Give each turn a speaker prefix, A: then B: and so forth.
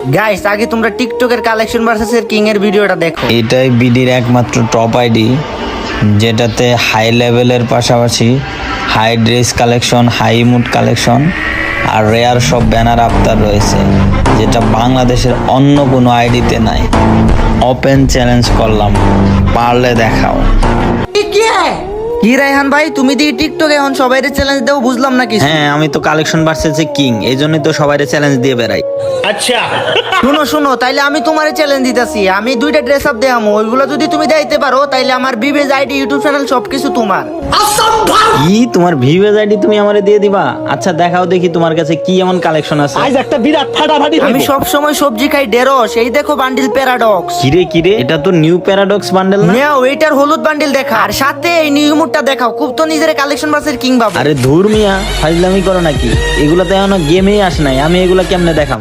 A: Guys আগে তোমরা টিকটকের কালেকশন ভার্সেস এর কিং এর ভিডিওটা দেখো।
B: এটাই বিডির একমাত্র টপ আইডি, যেটাতে হাই লেভেলের পাশাপাশি high dress collection, high mood collection আর রেয়ার সব ব্যানার আফতার রয়েছে, যেটা বাংলাদেশের অন্য কোনো আইডিতে নাই। ওপেন চ্যালেঞ্জ করলাম, পারলে দেখাও।
A: কি রায়হান ভাই, তুমি দি টিকটকে এখন সবাইরে চ্যালেঞ্জ দাও, বুঝলাম না কিছু।
B: হ্যাঁ, আমি তো কালেকশন ভার্সেস কিং, এই জন্যই তো সবাই চ্যালেঞ্জ দিয়ে বেড়াই।
A: শুনো শুনো, তাইলে আমি তোমারে চ্যালেঞ্জ দিতেছি। আমি দুইটা ড্রেস আপ দেখামো, ওইগুলো যদি তুমি দেখাইতে পারো তাইলে আমার বিবেজ আইডি ইউটিউব চ্যানেল সবকিছু তোমার।
B: কি তোমার ভিউজ আইডি তুমি আমারে দিয়ে দিবা? আচ্ছা দেখাও দেখি তোমার কাছে কি এমন কালেকশন আছে।
A: আমি সব সময় সবজি খাই ঢেঁড়স, এই দেখো বান্ডিল প্যারাডক্স।
B: কিরে এটা তো নিউ প্যারাডক্স বান্ডেল না?
A: নেও এইটার হলুদ বান্ডিল দেখা, আর সাথে এই নিউ মুডটা দেখাও। খুব তো নিজের কালেকশন ভার্সেস কিং বাবু।
B: আরে ধুর মিয়া, ফাজলামি করো নাকি? এগুলা তো এখনো গেমেই আসে নাই, আমি এগুলা কেমনে দেখাম?